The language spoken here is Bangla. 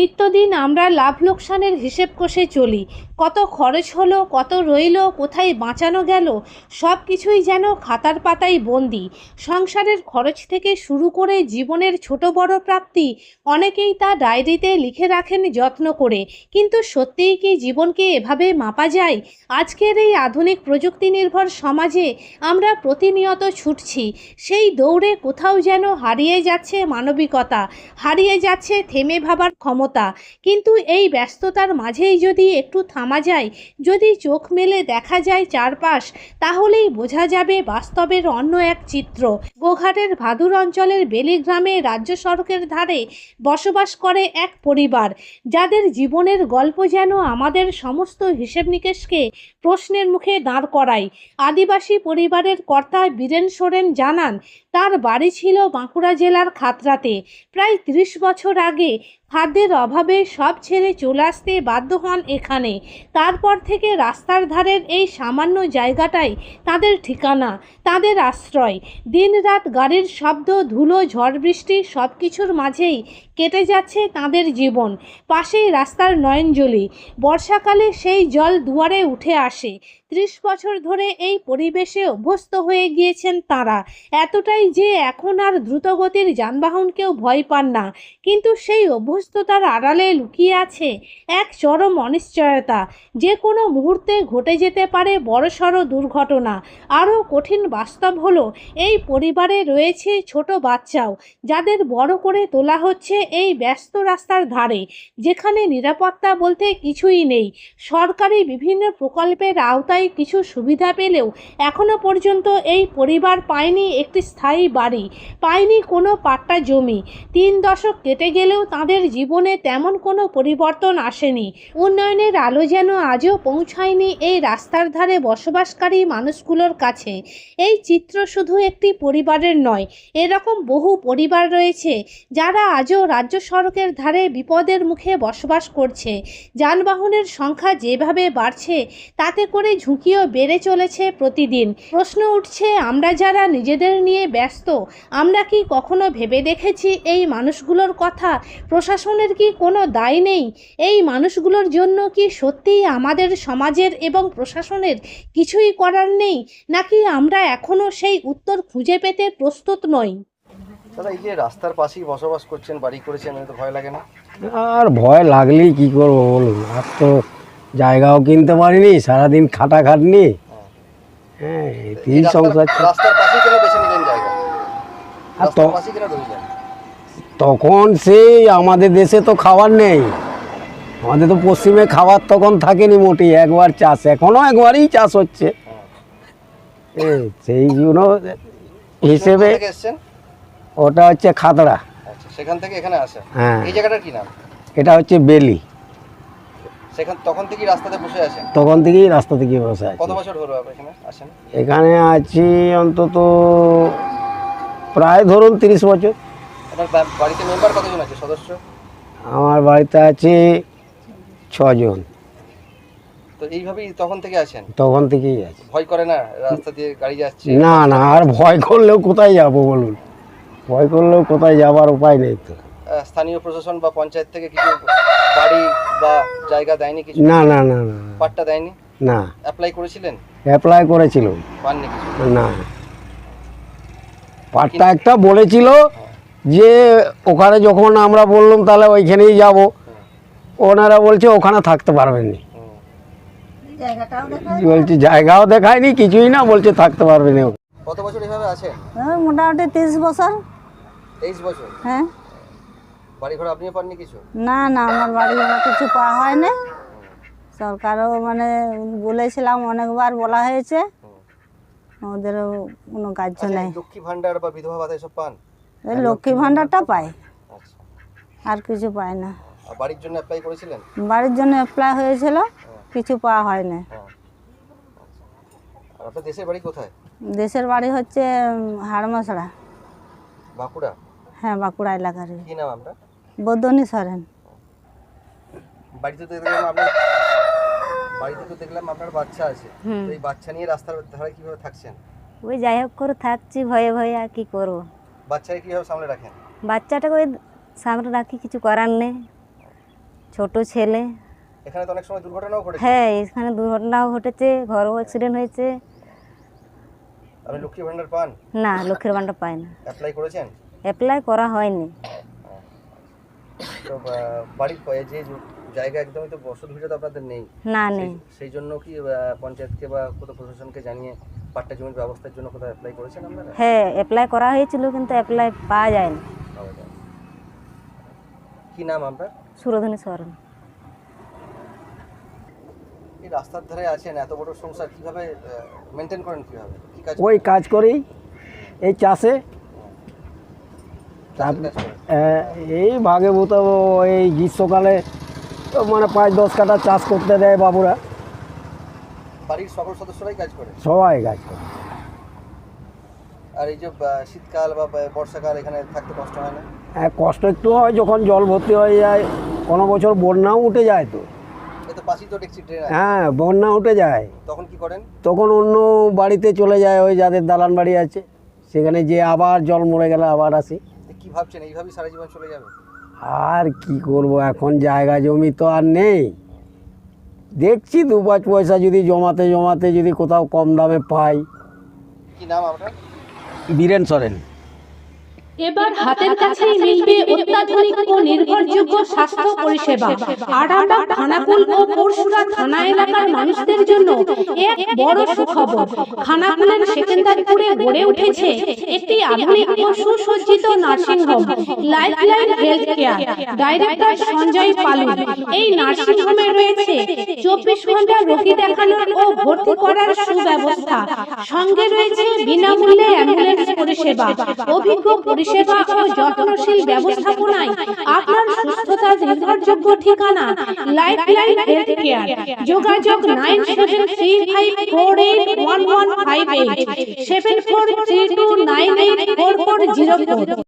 নিত্যদিন আমরা লাভ লোকসানের হিসেব কষে চলি। কত খরচ হলো, কত রইল, কোথায় বাঁচানো গেল, সব কিছুই যেন খাতার পাতায় বন্দি। সংসারের খরচ থেকে শুরু করে জীবনের ছোট বড় প্রাপ্তি অনেকেই তা ডায়েরিতে লিখে রাখেন যত্ন করে। কিন্তু সত্যিই কি জীবনকে এভাবে মাপা যায়? আজকের এই আধুনিক প্রযুক্তি নির্ভর সমাজে আমরা প্রতিনিয়ত ছুটছি, সেই দৌড়ে কোথাও যেন হারিয়ে যাচ্ছে মানবিকতা, হারিয়ে যাচ্ছে থেমে ভাবার ক্ষমতা। কিন্তু এই ব্যস্ততার মাঝেই যদি একটু থামা যায়, যদি চোখ মেলে দেখা যায় চারপাশ, তাহলেই বোঝা যাবে বাস্তবের অন্য এক চিত্র। গোঘাটের ভাদুর অঞ্চলের বেলিগ্রামে রাজ্য সড়কের ধারে বসবাস করে এক পরিবার, যাদের জীবনের গল্প যেন আমাদের সমস্ত হিসেব নিকেশকে প্রশ্নের মুখে দাঁড় করায়। আদিবাসী পরিবারের কর্তা বীরেন সোরেন জানান, তার বাড়ি ছিল বাঁকুড়া জেলার খাতড়াতে। প্রায় 30 বছর আগে খাদ্যের অভাবে সব ছেড়ে চলে আসতে বাধ্য হন এখানে। তারপর থেকে রাস্তার ধারের এই সামান্য জায়গাটাই তাদের ঠিকানা, তাদের আশ্রয়। দিনরাত গাড়ির শব্দ, ধুলো, ঝড় বৃষ্টি সব কিছুর মাঝেই কেটে যাচ্ছে তাদের জীবন। পাশেই রাস্তার নয়নজলি, বর্ষাকালে সেই জল দুয়ারে উঠে আসে। 30 বছর ধরে এই পরিবেশে অভ্যস্ত হয়ে গিয়েছেন তারা, এতটাই যে এখন আর দ্রুতগতির যানবাহনকেও ভয় পান না। কিন্তু সেই অভ্যস্ততার আড়ালে লুকিয়ে আছে এক চরম অনিশ্চয়তা। যে কোনো মুহূর্তে ঘটে যেতে পারে বড়সড় দুর্ঘটনা। আরও কঠিন বাস্তব হলো, এই পরিবারে রয়েছে ছোট বাচ্চাও, যাদের বড় করে তোলা হচ্ছে এই ব্যস্ত রাস্তার ধারে, যেখানে নিরাপত্তা বলতে কিছুই নেই। সরকারি বিভিন্ন প্রকল্পের আওতায় কিছু সুবিধা পেলেও এখনো পর্যন্ত এই পরিবার পায়নি একটি স্থায়ী বাড়ি, পায়নি কোনো পাট্টা জমি। 3 দশক কেটে গেলেও তাদের জীবনে তেমন কোনো পরিবর্তন আসেনি। উন্নয়নের আলো যেন আজও পৌঁছায়নি এই রাস্তার ধারে বসবাসকারী মানুষগুলোর কাছে। এই চিত্র শুধু একটি পরিবারের নয়, এরকম বহু পরিবার রয়েছে যারা আজও রাজ্য সড়কের ধারে বিপদের মুখে বসবাস করছে। যানবাহনের সংখ্যা যেভাবে বাড়ছে, তাতে করে ঝুঁকিও বেড়ে চলেছে প্রতিদিন। প্রশ্ন উঠছে, আমরা যারা নিজেদের নিয়ে ব্যস্ত, আমরা কি কখনো ভেবে দেখেছি এই মানুষগুলোর কথা? প্রশাসনের কি কোনো দায় নেই? এই মানুষগুলোর জন্য কি সত্যিই আমাদের সমাজের এবং প্রশাসনের কিছুই করার নেই, নাকি আমরা এখনও সেই উত্তর খুঁজে পেতে প্রস্তুত নই? দাদা, এই যে রাস্তার পাশেই বসবাস করছেন, বাড়ি করেছেন, তো ভয় লাগে না? আর ভয় লাগলেই কি করবো বলুন, আর তো জায়গাও কিনতে পারিনি, সারাদিন খাটাখাটনি। হ্যাঁ, এই সংসার। রাস্তার পাশেই কেন বেছে নিলেন জায়গা? আর রাস্তার পাশেই কেন রইলেন? তখন সেই আমাদের দেশে তো খাবার নেই, আমাদের তো পশ্চিমে খাবার তখন থাকেনি মোটেই, একবার চাষ, এখনও একবারই চাষ হচ্ছে। সেই জন্য হিসেবে কোথা থেকে এসেছেন? ওটা হচ্ছে খাতড়া। আচ্ছা, সেখান থেকে এখানে আসেন। হ্যাঁ। এই জায়গাটার কি নাম? এটা হচ্ছে বেলি। তখন থেকেই রাস্তাতে বসে আছেন? তখন থেকেই রাস্তা থেকে বসে আছে। কত বছর হলো আপনি এখানে আসেন? এখানে আছি অন্তত প্রায় ধরুন 30 বছর। আপনার বাড়িতে মেম্বার কতজন আছে, সদস্য? আমার বাড়িতে আছে 6 জন। তো এইভাবেই তখন থেকে আছেন? তখন থেকেই আছে। ভয় করে না রাস্তা দিয়ে গাড়ি যাচ্ছে? না না, আর ভয় করলেও কোথায় যাব বলুন, ভয় করলেও কোথায় যাবার উপায় নেই তো। স্থানীয় প্রশাসন বা পঞ্চায়েত থেকে কিছু বাড়ি বা জায়গা দেয়নি? কিছু না না না না, পাট্টা দেয়নি? না। অ্যাপ্লাই করেছিলেন? অ্যাপ্লাই করেছিল, পাননি কিছু? না। পাট্টা একটা বলেছিল যে ওখানে যখন আমরা বললাম তাহলে ওইখানেই যাব, ওনারা বলছে ওখানে থাকতে পারবেন না। বলছে জায়গাও দেখায়নি, কিছুই না, বলছে থাকতে পারবে না। কত বছর এভাবে আছেন? মোটামুটি 30 বছর। 23 বছর? হ্যাঁ। বাড়ি ঘর আপনিও পাননি কিছু? না না, আমার বাড়ি ঘর কিছু পাওয়া হয় না। সরকারও মানে বলেছিলাম, অনেকবার বলা হয়েছে, ওদেরও কোনো কাজ নেই। লক্ষ্মী ভান্ডার বা বিধবা ভাতা এসব পান? এই লক্ষ্মী ভাণ্ডারটা পাই, আচ্ছা। আর কিছু পাই না। আর বাড়ির জন্য অ্যাপ্লাই করেছিলেন? বাড়ির জন্য অ্যাপ্লাই হয়েছিল, কিছু পাওয়া হয় না। হ্যাঁ। আর আপনার দেশের বাড়ি কোথায়? দেশের বাড়ি হচ্ছে হাড়মশড়া। বাঁকুড়া? হ্যাঁ, বাঁকুড়া এলাকার। কি নাম আপনার? বদনী সরেন। বাড়িতে তো দেখলাম আপনার বাচ্চা আছে, তো এই বাচ্চা নিয়ে রাস্তার ধারে কিভাবে থাকছেন? ওই যাই হোক করে থাকছি ভয়ে ভয়ে, আর কি করবো। বাচ্চাকে কিভাবে সামলে রাখেন? বাচ্চাটাকে ওই সামনে রাখি, কিছু করার নেই। ছোট ছেলে। এখানে তো অনেক সময় দুর্ঘটনাও ঘটেছে। হ্যাঁ, এখানে দুর্ঘটনাও ঘটেছে, ঘরও অ্যাক্সিডেন্ট হয়েছে। আপনি লক্ষ্মী ভান্ডার পান? না, লক্ষ্মীর ভাণ্ডার পাই না, অ্যাপ্লাই করেছেন? অ্যাপ্লাই করা হয়নি। তো বাড়ির যে জায়গা একদমই তো বসতভিটা তো আপনাদের নেই। না, নেই। সেই জন্য কি পঞ্চায়েতকে বা কোথাও প্রশাসনকে জানিয়ে পাট্টা জমির ব্যবস্থার জন্য কোথাও অ্যাপ্লাই করেছেন আপনারা? হ্যাঁ, অ্যাপ্লাই করা হয়েছিল কিন্তু অ্যাপ্লাই পাওয়া যায়নি। পাওয়া যায়। কি নাম আপনার? সুরধনী সরেন। এই রাস্তার ধারে আছেন, এত বড় সংসার কিভাবে মেনটেন করেন, কিভাবে কি কাজ ওই কাজ করি এই চাষে, কাজ করেন? এই ভাগে ভূত এই গ্রীষ্মকালে মানে 5-10 কাঠা চাষ করতে দেয় বাবুরা, বাড়ির সকল সদস্যরাই কাজ করে? সবাই কাজ করে। আর এই যে শীতকাল বা বর্ষাকাল এখানে থাকতে কষ্ট হয় না? হ্যাঁ, কষ্ট একটু হয় যখন জল ভর্তি হয়ে যায়, কোনো বছর বন্যাও উঠে যায় তো। এ তো পাশেই তো দেখছি ট্রেন আছে। হ্যাঁ, বন্যা উঠে যায়, তখন কি করেন? তখন অন্য বাড়িতে চলে যায়, ওই যাদের দালান বাড়ি আছে সেখানে, যে আবার জল মরে গেলে আবার আসি। কি ভাবছেন, এইভাবেই সারা জীবন চলে যাবে? আর কি করব, এখন জায়গা জমি তো আর নেই, দেখছি 2-5 পয়সা যদি জমাতে জমাতে যদি কোথাও কম দামে পাই। কি নাম আপনার? বীরেন সরেন। এবার হাতের কাছেই মিলবে অত্যাধুনিক ও নির্ভরযোগ্য স্বাস্থ্য পরিষেবা। আরামবাগ, খানাকুল ও পরশুরা থানা এলাকার মানুষদের জন্য এক বড় সুখবর। খানাকুলের সেকেন্দারপুরে গড়ে উঠেছে একটি আধুনিক ও সুসজ্জিত nursing home, lifeline health care. Director Sanjay Palu. এই নার্সিংহোমে রয়েছে 24 ঘন্টা রোগী দেখানোর ও ভর্তি করার সুব্যবস্থা। সঙ্গে রয়েছে বিনামূল্যে অ্যাম্বুলেন্স পরিষেবা। অভিজ্ঞ পরিষেবা ও যত্নশীল ব্যবস্থাপনায় আপনার সুস্থতার নির্ভরযোগ্য ঠিকানা লাইফলাইন হেলথ কেয়ার। যোগাযোগ 9735481158 7432984404।